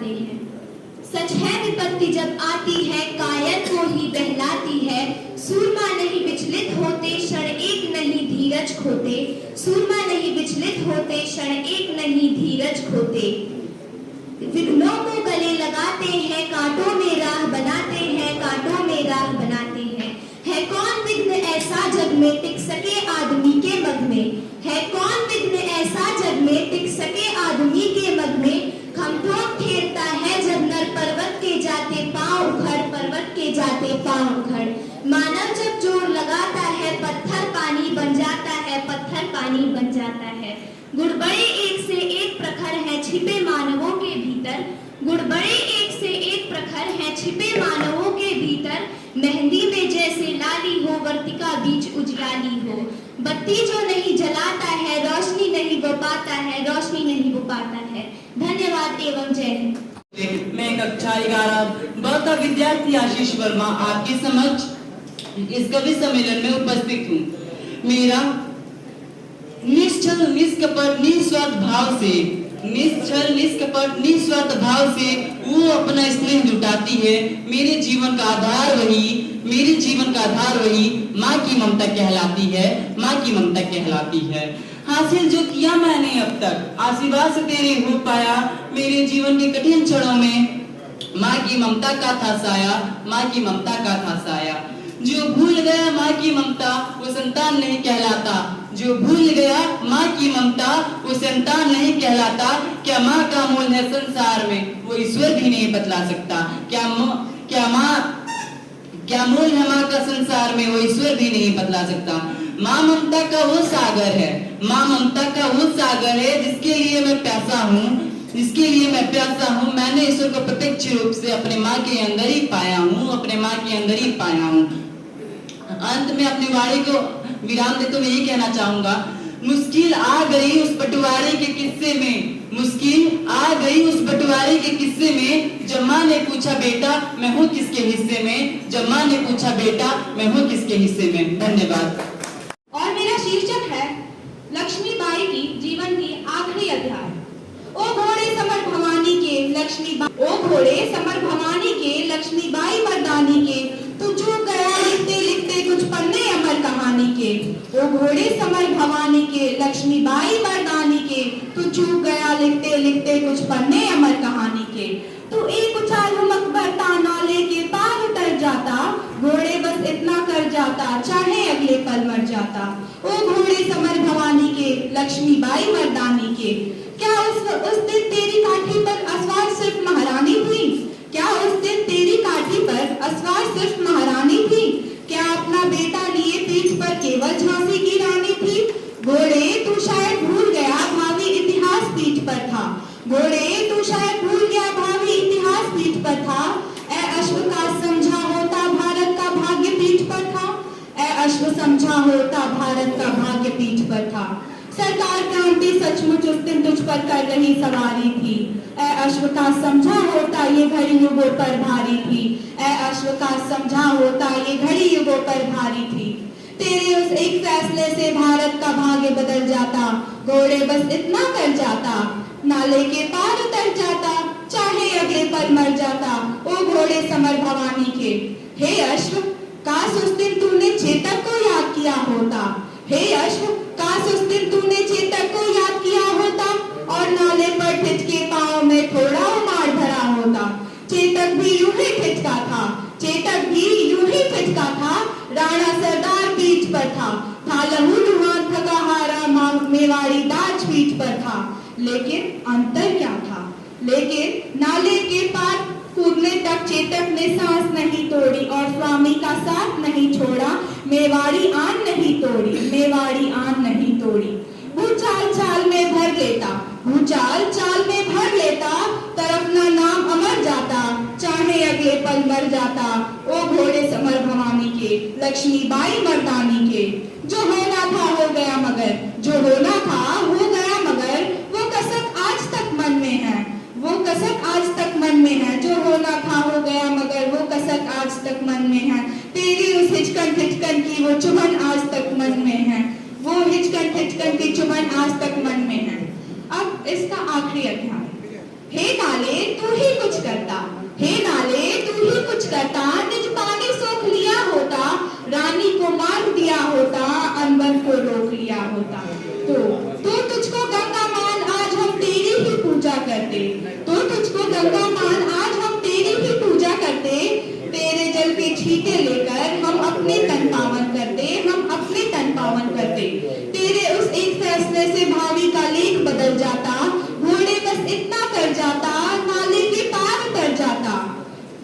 जाते हैं। सच है विपत्ति जब आती है कायल को ही बहलाती है। सूरमा नहीं विचलित होते क्षण एक नहीं धीरज खोते। सूरमा नहीं विचलित होते क्षण एक नहीं धीरज खोते। विघ्नों को गले लगाते हैं कांटों में राह बनाते हैं, कांटों में राह बनाते हैं। है कौन विघ्न ऐसा जग में टिक सके आदमी के मग में। है कौन विघ्न ऐसा जग में टिक सके आदमी के मग में। खमठोट ठेरता है जब नर पर्वत के जाते पांव उखड़, पर्वत के जाते पांव उखड़। मानव जब जोर लगाता है पत्थर पानी बन जाता है, पत्थर पानी बन जाता है। गुड़बड़े एक से एक प्रखर है छिपे मानवों के भीतर। गुड़बड़े एक से एक प्रखर है छिपे मानवों के भीतर। मेहंदी में जैसे लाली हो वर्तिका बीच उजियाली हो। बत्ती जो नहीं जलाता है रोशनी नहीं वो पाता है, रोशनी नहीं वो पाता है। धन्यवाद एवं जय हिंद। मैं कक्षा 11 बता विद्यार्थी आशीष वर्मा आपके समक्ष इस कवि सम्मेलन में उपस्थित हूँ। मेरा निश्चल निष्कपट निस्वार्थ भाव से, निश्चल निष्कपट निस्वार्थ भाव से वो अपना स्नेह जुटाती है। मेरे जीवन का आधार वही, मेरे जीवन का आधार वही माँ की ममता कहलाती है, माँ की ममता कहलाती है। हासिल जो किया मैंने अब तक आशीर्वाद से तेरे हो पाया। मेरे जीवन के कठिन क्षणों में माँ की ममता का था साया, माँ की ममता का था साया। जो भूल गया माँ की ममता वो संतान नहीं कहलाता। जो भूल गया माँ की ममता वो संतान नहीं कहलाता। क्या माँ का मोल है संसार में वो ईश्वर भी नहीं बतला सकता। क्या मोल है माँ का संसार में वो ईश्वर भी नहीं बतला सकता। माँ ममता का वो सागर है, माँ ममता का वो सागर है जिसके लिए मैं प्यासा हूँ, जिसके लिए मैं प्यासा हूँ। मैंने ईश्वर को प्रत्यक्ष रूप से अपने माँ के अंदर ही पाया हूँ, अपने माँ के अंदर ही पाया हूँ। अंत में अपनी वाणी को विराम देते हुए यही कहना चाहूंगा, मुश्किल आ गई उस बंटवारे के किस्से में, मुश्किल आ गई उस बंटवारे के किस्से में। जब माँ ने पूछा बेटा मैं हूँ किसके हिस्से में, जब माँ ने पूछा बेटा मैं हूँ किसके हिस्से में। धन्यवाद। और मेरा शीर्षक है लक्ष्मीबाई की जीवन की आखिरी अध्याय। ओ घोड़े समर भवानी के लक्ष्मीबाई, ओ घोड़े समर भवानी के लक्ष्मीबाई मर्दानी के। तू चूक गया लिखते लिखते कुछ पन्ने अमर कहानी के। ओ घोड़े समर भवानी के लक्ष्मीबाई मर्दानी के। तू चूक गया लिखते लिखते कुछ पन्ने अमर कहानी के। तू एक उछाल मकबरता नाले के पार उतर जाता। घोड़े बस इतना कर जाता चाहे अगले पल मर जाता। ओ घोड़े समर भवानी के लक्ष्मीबाई मर्दानी के। क्या उस दिन तेरी काठी पर असवार सिर्फ महारानी थी। क्या उस दिन तेरी काठी पर असवार सिर्फ महारानी थी। क्या अपना बेटा लिए पीठ पर केवल झांसी की रानी थी। घोड़े तू शायद भूल गया भावी इतिहास पीठ पर था। घोड़े तू शायद भूल गया भावी इतिहास पीठ पर था। ए अश्व का समझा होता भारत का भाग्य पीठ पर था। ए अश्व समझा होता भारत का भाग्य पीठ पर था। सरकार क्रांति सचमुच उस दिन तुझ पर कर रही सवारी थी। ए अश्व का समझा होता ये घड़ी युगों पर भारी थी। ए अश्व का समझा होता ये घड़ी युगों पर भारी थी। तेरे उस एक फैसले से भारत का भाग्य बदल जाता। घोड़े बस इतना कर जाता, नाले के पार उतर जाता, चाहे अगले पल मर जाता। ओ घोड़े समर भवानी के। हे अश्व काश उस दिन तूने चेतक को याद किया होता। हे अश्व काश उस दिन तूने चेतक को याद किया होता और नाले पर ठिठके पांव में थोड़ा उमाड़ भरा होता। चेतक भी यूं ही ठिठका था, चेतक भी यूं ही ठिठका था। राणा सरदार पीठ पर था लहू लुहान थका हारा मेवाड़ी दाज पीठ पर था। लेकिन अंतर क्या था। लेकिन नाले के पार कूदने तक चेतक ने सांस नहीं तोड़ी और स्वामी का साथ नहीं छोड़ा। मेवाड़ी आन नहीं तोड़ी, मेवाड़ी आन नहीं तोड़ी। भूचाल चाल में भर लेता, भूचाल चाल में भर लेता। तरफ ना नाम अमर जाता, चाहे अगले पल मर जाता। ओ घोड़े समर भवानी के लक्ष्मीबाई मर्दानी के। जो होना था हो गया मगर, जो होना था हो गया मगर। वो कसक आज तक मन में है, वो कसक आज तक मन में है। जो होना था हो गया मगर वो कसक आज तक मन में है। तेरी उस हिचकन हिचकन की वो चुभन आज तक मन में है, वो हिचकन हिचकन की चुभन आज तक मन में है। अब इसका आखिरी अध्याय। हे काले तू ही तो तुझको गंगा मान आज हम तेरी ही पूजा करते, तेरे जल के छींटे लेकर हम अपने तन पावन करते, हम अपने तन पावन करते। तेरे उस एक फैसले से भावी का लेख बदल जाता, घोड़े बस इतना कर जाता, नाले के पार उतर जाता,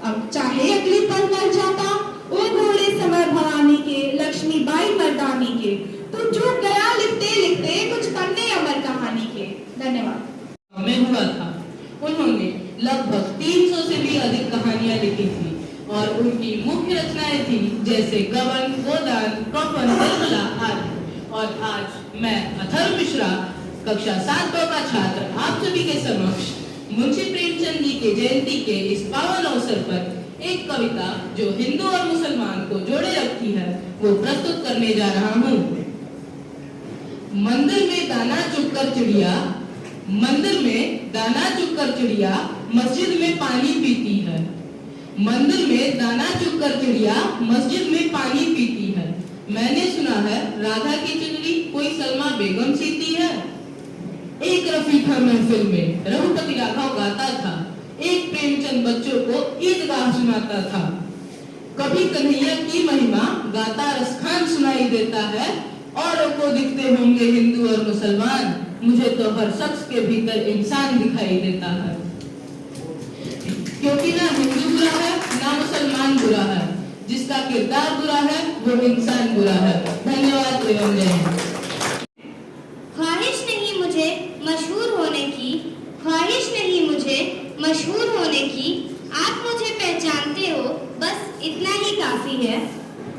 अब चाहे अगले पल मर जाता। ओ घोड़े समर भवानी के, लक्ष्मीबाई मर्दानी के, तू चूक गया लिखते लिखते कुछ पन्ने अमर कहानी के। धन्यवाद। में हुआ था। उन्होंने लगभग 300 से भी अधिक कहानियां लिखी थी और उनकी मुख्य रचनाएं थी जैसे गबन, गोदान, प्रॉपन, बुलबुला आदि। और आज मैं अथर्व मिश्रा, कक्षा 7 का छात्र, आप सभी के समक्ष मुंशी प्रेमचंद जी के जयंती के इस पावन अवसर पर एक कविता जो हिंदू और मुसलमान को जोड़े रखती है वो प्रस्तुत करने जा रहा हूँ। मंदिर में दाना चुगकर चिड़िया, मंदिर में दाना चुगकर चिड़िया मस्जिद में पानी पीती है। मंदिर में दाना चुगकर चिड़िया मस्जिद में पानी पीती है। मैंने सुना है राधा की चुनरी कोई सलमा बेगम सीती है। एक रफी था महफिल में, रघुपति राघव गाता था, एक प्रेमचंद बच्चों को ईदगाह सुनाता था। कभी कन्हैया की महिमा गाता रसखान सुनाई देता है, औरों को दिखते होंगे हिंदू और मुसलमान, मुझे तो हर शख्स के भीतर इंसान दिखाई देता है। क्योंकि ना हिंदू बुरा है ना मुसलमान बुरा है, जिसका किरदार बुरा है वो इंसान बुरा है। धन्यवाद एवं जय हिंद। ख्वाहिश नहीं मुझे मशहूर होने की, ख्वाहिश नहीं मुझे मशहूर होने की, आप मुझे पहचानते हो बस इतना ही काफी है।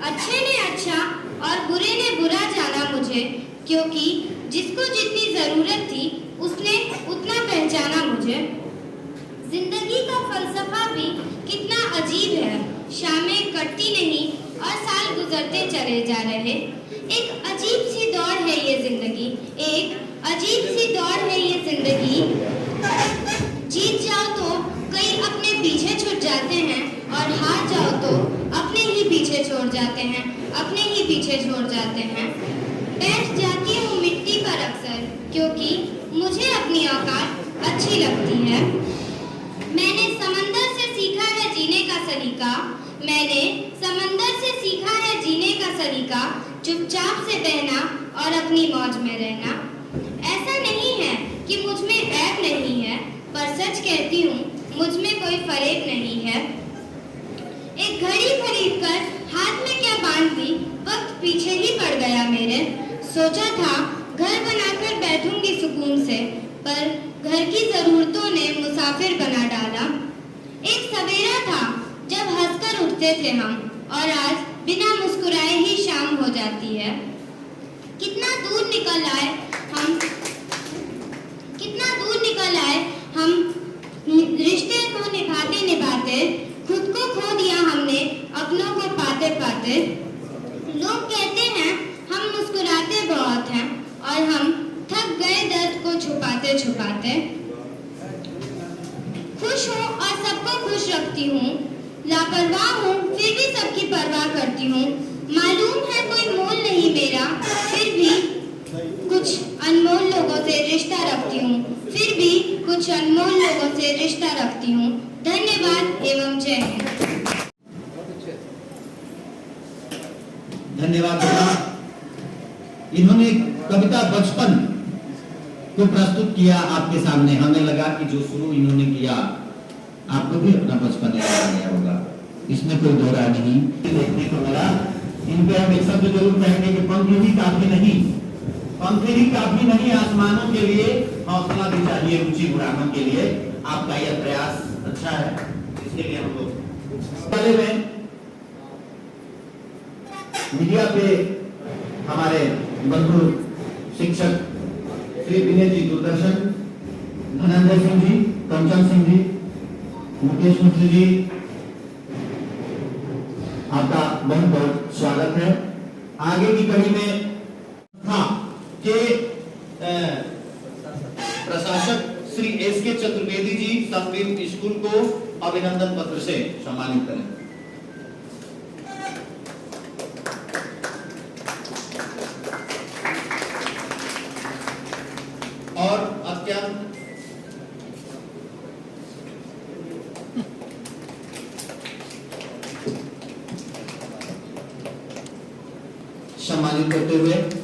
अच्छे ने अच्छा और बुरे ने बुरा जाना मुझे, क्योंकि जिसको जितनी जरूरत थी उसने उतना पहचाना मुझे। जिंदगी का फलसफा भी कितना अजीब है, शामें कटती नहीं और साल गुजरते चले जा रहे। एक अजीब सी दौड़ है ये जिंदगी, एक अजीब सी दौड़ है ये जिंदगी। जीत जाओ तो कई अपने पीछे छूट जाते हैं और हार जाओ तो अपने ही पीछे छोड़ जाते हैं, अपने ही पीछे छोड़ जाते हैं। बैठ जाती हूँ मिट्टी पर अक्सर, क्योंकि मुझे अपनी औकात अच्छी लगती है। मैंने समंदर से सीखा है जीने का सलीका, मैंने समंदर से सीखा है जीने का सलीका, चुपचाप से बहना और अपनी मौज में रहना। ऐसा नहीं है कि मुझ में ऐब नहीं है, पर सच कहती हूँ मुझ में कोई फरेब नहीं है। एक घड़ी खरीद कर हाथ में क्या बांध दी, वक्त पीछे ही पड़ गया मेरे। सोचा था घर बनाकर बैठूंगी सुकून से, पर घर की जरूरतों ने मुसाफिर बना डाला। एक सवेरा था जब हंसकर उठते थे हम, और आज बिना मुस्कुराए ही शाम हो जाती है। कितना दूर निकल आए हम, कितना दूर निकल आए हम रिश्ते को निभाते निभाते, खुद को खो दिया हमने अपनों को पाते पाते। लोग कहते हैं हम मुस्कुराते बहुत हैं, और हम थक गए दर्द को छुपाते छुपाते। खुश हूँ और सबको खुश रखती हूँ, लापरवाह हूँ फिर भी सबकी परवाह करती हूँ। मालूम है कोई मोल नहीं मेरा, फिर भी कुछ अनमोल लोगों से रिश्ता रखती हूँ, फिर भी कुछ अनमोल लोगों से रिश्ता रखती हूँ। धन्यवाद एवं जय हिंद। धन्यवाद। इन्होंने कविता बचपन को प्रस्तुत किया आपके सामने। हमें लगा कि जो शुरू इन्होंने किया आपको भी अपना बचपन याद आ गया होगा, इसमें कोई दो राय नहीं। देखने को मिला, इन पे हम एक शब्द जरूर कहेंगे कि पंख भी काफी नहीं, पंख भी काफी नहीं, आसमानों के लिए हौसला भी चाहिए, रुचि बढ़ाने के लिए आपका यह प्रयास अच्छा है, इसके लिए हम लोग पहले में मीडिया पे हमारे बंधु शिक्षक श्री विनय जी दूरदर्शन, धनंजय सिंह जी, कंचन सिंह जी, मुकेश मिश्र जी, आपका बहुत बहुत स्वागत है। आगे की कड़ी में हाँ के प्रशासक श्री एस के चतुर्वेदी जी संस्कृत स्कूल को अभिनंदन पत्र से सम्मानित करें। और अत्यंत सम्मानित करते हुए